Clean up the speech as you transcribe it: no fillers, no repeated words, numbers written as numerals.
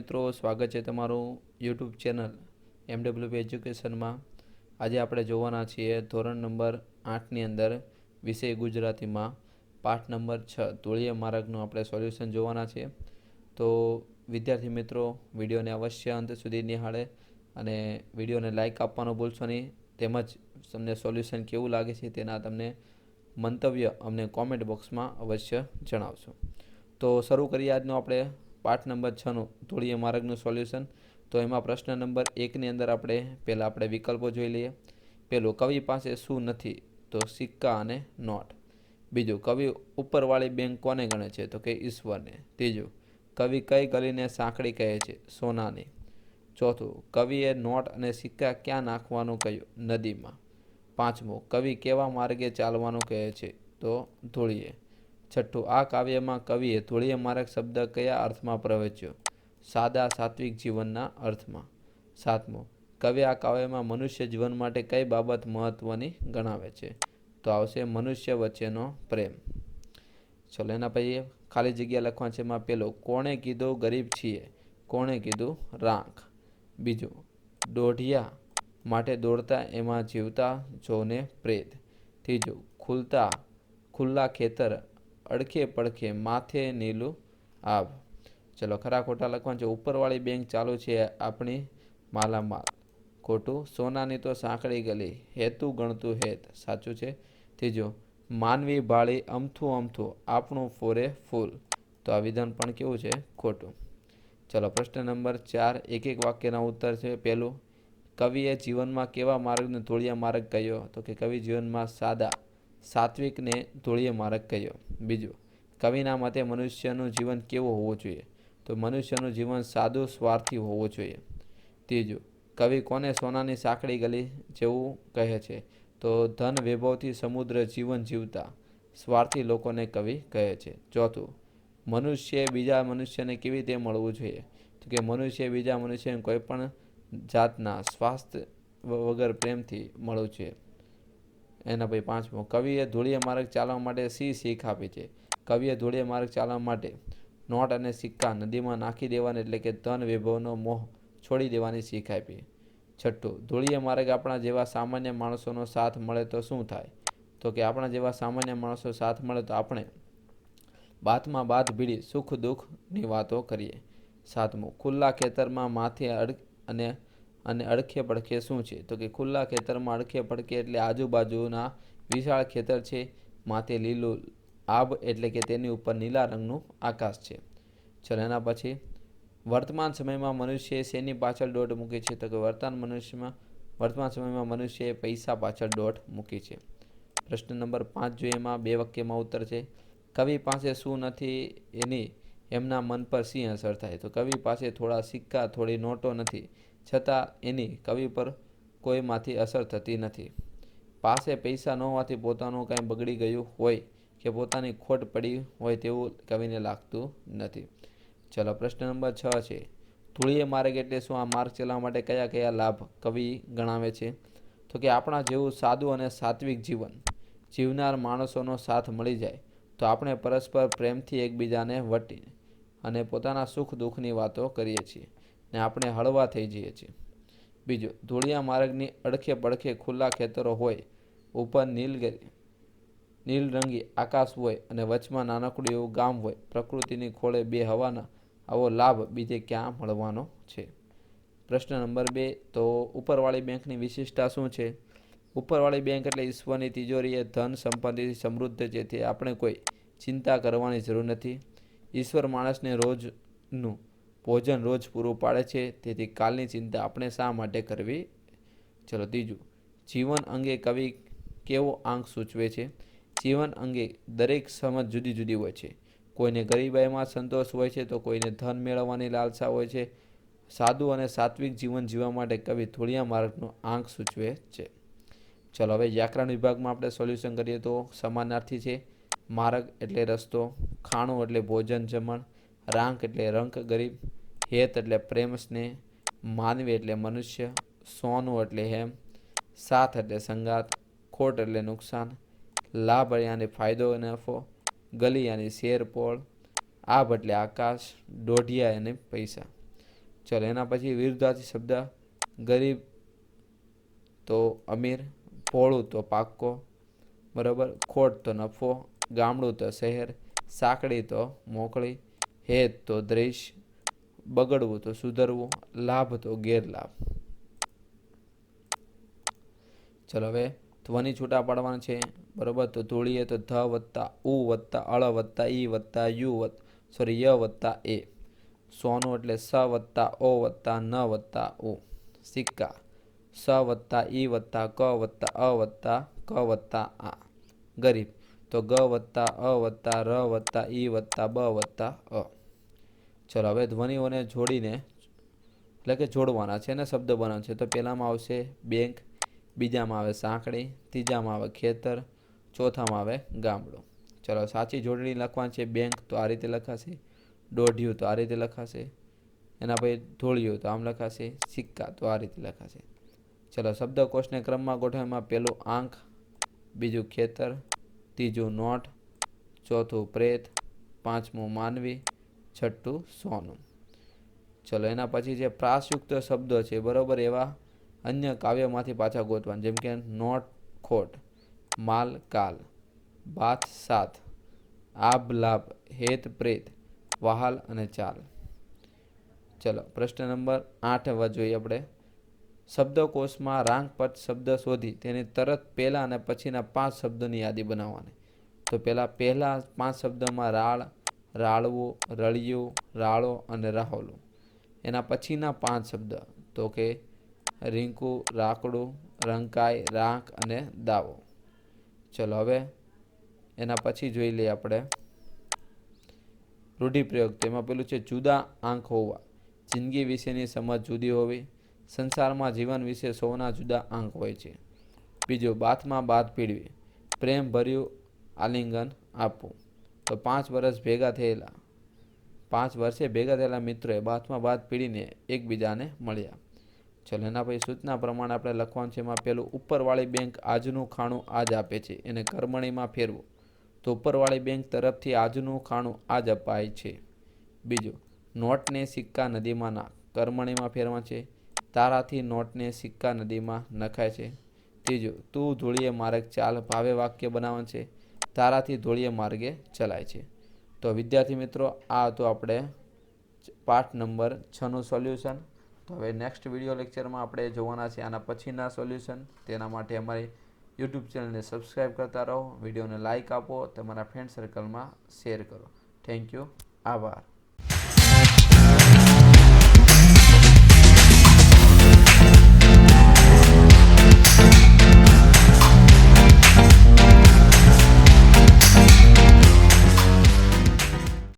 મિત્રો, સ્વાગત છે તમારું યુટ્યુબ ચેનલ MWP એજ્યુકેશનમાં। આજે આપણે જોવાના છીએ ધોરણ નંબર 8ની અંદર વિષય ગુજરાતીમાં પાઠ નંબર 6 ધોળીય માર્ગનું આપણે સોલ્યુશન જોવાના છીએ। તો વિદ્યાર્થી મિત્રો, વિડીયોને અવશ્ય અંત સુધી નિહાળે અને વિડીયોને લાઇક આપવાનું ભૂલશો નહીં, તેમજ તમને સોલ્યુશન કેવું લાગે છે તેના તમને મંતવ્ય અમને કોમેન્ટ બોક્સમાં અવશ્ય જણાવશો। તો શરૂ કરીએ આજનો આપણે પાઠ નંબર 6નું ધોળીય માર્ગનું સોલ્યુશન। તો એમાં પ્રશ્ન નંબર 1ની અંદર પહેલાં આપણે વિકલ્પો જોઈ લઈએ। પહેલું, કવિ પાસે શું નથી? તો સિક્કા અને નોટ। બીજું, કવિ ઉપરવાળી બેંક કોને ગણે છે? તો કે ઈશ્વરને। ત્રીજું, કવિ કઈ ગલીને સાંકડી કહે છે? સોનાની। ચોથું, કવિએ નોટ અને સિક્કા ક્યાં નાખવાનું કહ્યું? નદીમાં। પાંચમું, કવિ કેવા માર્ગે ચાલવાનું કહે છે? તો ધોળીએ। છઠ્ઠું, આ કાવ્યમાં કવિએ ધોળીય માર્ગ શબ્દ કયા અર્થમાં પ્રવચ્યો? સાદા સાત્વિક જીવનના અર્થમાં। સાતમું, કવિ આ કાવ્યમાં મનુષ્ય જીવન માટે કઈ બાબત મહત્વની ગણાવે છે? તો આવશે મનુષ્ય વચ્ચેનો પ્રેમ। ચલો, એના પછી ખાલી જગ્યા લખવાની છે। એમાં પહેલો, કોણે કીધું ગરીબ છીએ? કોણે કીધું રાંખ? બીજું, દોઢિયા માટે દોડતા એમાં જીવતા જોને પ્રેત। ત્રીજું, ખુલ્લા ખેતર અડખે પડખે માથે નીલું આભ। ચલો, ખરા ખોટા લખવાનું છે। ઉપરવાળી બેંક ચાલુ છે આપણી માલામાલ, ખોટું। સોનાની તો સાંકળી ગલી, હેતું ગણતું હેત, સાચું છે। ત્રીજું, માનવી ભાળી અમથું અમથું આપણું ફોરે ફૂલ, તો આ વિધાન પણ કેવું છે? ખોટું। ચલો, પ્રશ્ન નંબર 4 એક એક વાક્યના ઉત્તર છે। પહેલું, કવિએ જીવનમાં કેવા માર્ગને ધોળિયા માર્ગ કહ્યો? તો કે કવિ જીવનમાં સાત્વિકને ધોળિયા માર્ગ કહ્યો। બીજું, કવિના મતે મનુષ્યનું જીવન કેવું હોવું જોઈએ? તો મનુષ્યનું જીવન સાદું સ્વાર્થી હોવું જોઈએ। ત્રીજું, કવિ કોને સોનાની સાંકડી ગલી જેવું કહે છે? તો ધન વૈભવથી સમુદ્ર જીવન જીવતા સ્વાર્થી લોકોને કવિ કહે છે। ચોથું, મનુષ્ય બીજા મનુષ્યને કેવી રીતે મળવું જોઈએ? તો કે મનુષ્ય બીજા મનુષ્યને કોઈ પણ જાતના સ્વાર્થ વગર પ્રેમથી મળવું જોઈએ। એના પછી પાંચમું, કવિએ ધોળિય માર્ગ ચાલવા માટે શી શીખ આપી છે? કવિએ ધોળિય માર્ગ ચાલવા માટે નોટ અને સિક્કા નદીમાં નાખી દેવાની, એટલે કે ધન વૈભવનો મોહ છોડી દેવાની શીખ આપી। છઠ્ઠું, ધોળિય માર્ગ આપણા જેવા સામાન્ય માણસોનો સાથ મળે તો શું થાય? તો કે આપણા જેવા સામાન્ય માણસો સાથ મળે તો આપણે બાતમાં બાત ભીડી સુખ દુઃખની વાતો કરીએ। સાતમું, ખુલ્લા ખેતરમાં માથે અને અડખે પડખે શું છે? તો કે ખુલ્લા ખેતરમાં અડખે પડખે એટલે આજુબાજુના વિશાળ ખેતર છે, માથે લીલું આભ એટલે કે તેની ઉપર નીલા રંગનું આકાશ છે। ચલો, એના પછી વર્તમાન સમયમાં મનુષ્યએ શેની પાછળ દોટ મૂકી છે? તો કે વર્તમાન સમયમાં મનુષ્યએ પૈસા પાછળ દોટ મૂકી છે। પ્રશ્ન નંબર 5 જોઈએ, એમાં 2 વાક્યમાં ઉત્તર છે। કવિ પાસે શું નથી એની એમના મન પર શી અસર થાય? તો કવિ પાસે થોડા સિક્કા થોડી નોટો નથી, છતાં એની કવિ પર કોઈમાંથી અસર થતી નથી। પાસે પૈસા ન હોવાથી પોતાનું કાંઈ બગડી ગયું હોય કે પોતાની ખોટ પડી હોય તેવું કવિને લાગતું નથી। ચલો, પ્રશ્ન નંબર 6 છે। ધોળિય માર્ગ એટલે શું? આ માર્ગ ચલાવવા માટે કયા કયા લાભ કવિ ગણાવે છે? તો કે આપણા જેવું સાદું અને સાત્વિક જીવન જીવનાર માણસોનો સાથ મળી જાય તો આપણે પરસ્પર પ્રેમથી એકબીજાને વટી અને પોતાના સુખ દુઃખની વાતો કરીએ છીએ ને આપણે હળવા થઈ જઈએ છીએ। બીજું, ધોળિયા માર્ગની અડખે પડખે ખુલ્લા ખેતરો હોય, ઉપર નીલરંગી આકાશ હોય અને વચમાં નાનકડું એવું ગામ હોય, પ્રકૃતિની ખોળે બે હવાના, આવો લાભ બીજે ક્યાં મળવાનો છે? પ્રશ્ન નંબર 2, તો ઉપરવાળી બેંકની વિશિષ્ટતા શું છે? ઉપરવાળી બેંક એટલે ઈશ્વરની તિજોરી એ ધન સંપત્તિથી સમૃદ્ધ છે, તે આપણે કોઈ ચિંતા કરવાની જરૂર નથી। ઈશ્વર માણસને રોજનું ભોજન રોજ પૂરું પાડે છે, તેથી કાલની ચિંતા આપણે શા માટે કરવી? ચલો, ત્રીજું, જીવન અંગે કવિ કેવો આંક સૂચવે છે? જીવન અંગે દરેક સમજ જુદી જુદી હોય છે। કોઈને ગરીબાઈમાં સંતોષ હોય છે તો કોઈને ધન મેળવવાની લાલસા હોય છે। સાદું અને સાત્વિક જીવન જીવવા માટે કવિ ધોળિયા માર્ગનો આંક સૂચવે છે। ચલો, હવે વ્યાકરણ વિભાગમાં આપણે સોલ્યુશન કરીએ તો સમાનાર્થી છે। માર્ગ એટલે રસ્તો, ખાણું એટલે ભોજન જમણ, રાંક એટલે રંક ગરીબ, હેત એટલે પ્રેમ સ્નેહ, માનવી એટલે મનુષ્ય, સોનું એટલે હેમ, સાથ એટલે સંગાત, ખોટ એટલે નુકસાન, લાભ યાની ફાયદો નફો, ગલી યાની શેર પોળ, આભ એટલે આકાશ, દોઢિયા અને પૈસા। ચલો એના પછી વિરુદ્ધાર્થી શબ્દ ગરીબ તો અમીર, ભોળું તો પાક્કો, બરાબર, ખોટ તો નફો, ગામડું તો શહેર, સાંકડી તો મોકળી, હેત તો દ્વેષ, બગડવું તો સુધરવું, લાભ તો ગેરલાભ. ચલો હવે ધ્વનિ છૂટા પાડવાના છે, બરાબર. તો ધૂળીએ તો ધ વત્તા ઉ વત્તા અળ વત્તા ઈ વત્તા ય વત્તા એ. સોનું એટલે સ વત્તા ઓ વત્તા ન વત્તા ઉ. સિક્કા સ વત્તા ઈ વત્તા ક વત્તા અ વત્તા ક વત્તા આ. ગરીબ તો ગ વત્તા અ વત્તા ર વત્તા ઈ વત્તા બ વત્તા અ. ચલો હવે ધ્વનિઓને જોડીને એટલે કે જોડવાના છે અને શબ્દ બનાવવાનો છે. તો પહેલામાં આવશે બેંક, બીજામાં આવે સાંકળી, ત્રીજામાં આવે ખેતર, ચોથામાં આવે ગામડું. ચલો સાચી જોડણી લખવાની છે. બેંક તો આ રીતે લખાશે, દોઢિયું તો આ રીતે લખાશે, એના પછી ધોળિયું તો આમ લખાશે, સિક્કા તો આ રીતે લખાશે. ચલો શબ્દકોશને ક્રમમાં ગોઠવવામાં પહેલું આંખ, બીજું ખેતર, ત્રીજું નોટ, ચોથું પ્રેત, પાંચમું માનવી, છઠ્ઠું સોનું. ચલો એના પછી જે પ્રાસયુક્ત શબ્દો છે, બરાબર, એવા અન્ય કાવ્યમાંથી પાછા ગોતવાના. જેમ કે નોટ ખોટ, માલ કાલ, બાથ સાથ, આભ લાભ, હેત પ્રેત, વહાલ અને ચાલ. ચલો પ્રશ્ન નંબર 8 હવે જોઈએ આપણે. શબ્દકોશમાં રાંગપટ શબ્દ શોધી તેની તરત પહેલા અને પછીના 5 શબ્દોની યાદી બનાવવાની. તો પહેલા 5 શબ્દમાં રાળ, રાળવું, રળિયું, રાળો અને રાહોલું. એના પછીના 5 શબ્દ તો કે રીંકું, રાકડું, રંકાઈ, રાંક અને દાવો. ચલો હવે એના પછી જોઈ લઈએ આપણે રૂઢિપ્રયોગ. તેમાં પેલું છે જુદા આંખ હોવા, જિંદગી વિશેની સમજ જુદી હોવી, સંસારમાં જીવન વિશે સૌના જુદા આંખ હોય છે. બીજું બાથમાં બાથ પીડવી, પ્રેમ ભર્યું આલિંગન આપવું. તો 5 વર્ષે ભેગા થયેલા મિત્રોએ બાથમાં બાથ પીડીને એકબીજાને મળ્યા. ચલો એના પછી સૂચના પ્રમાણે આપણે લખવાનું છે. એમાં પેલું ઉપરવાળી બેંક આજનું ખાણું આજ આપે છે, એને કર્મણીમાં ફેરવું. તો ઉપરવાળી બેંક તરફથી આજનું ખાણું આજ અપાય છે. બીજું નોટને સિક્કા નદીમાં નાખ, કર્મણીમાં ફેરવા છે, તારાથી નોટને સિક્કા નદીમાં નખાય છે. ત્રીજું તું ધૂળીએ માર્ગ ચાલ, ભાવે વાક્ય બનાવવાનું છે, તારાથી ધૂળીએ માર્ગે ચલાય છે. તો વિદ્યાર્થી મિત્રો, આ હતું આપણે પાઠ નંબર 6નું સોલ્યુશન. તો હવે નેક્સ્ટ વિડીયો લેક્ચરમાં આપણે જોવાના છે આના પછીના સોલ્યુશન. તેના માટે અમારી યુટ્યુબ ચેનલને સબસ્ક્રાઈબ કરતા રહો, વિડીયોને લાઇક આપો, તમારા ફ્રેન્ડ સર્કલમાં શેર કરો. Thank you. આભાર.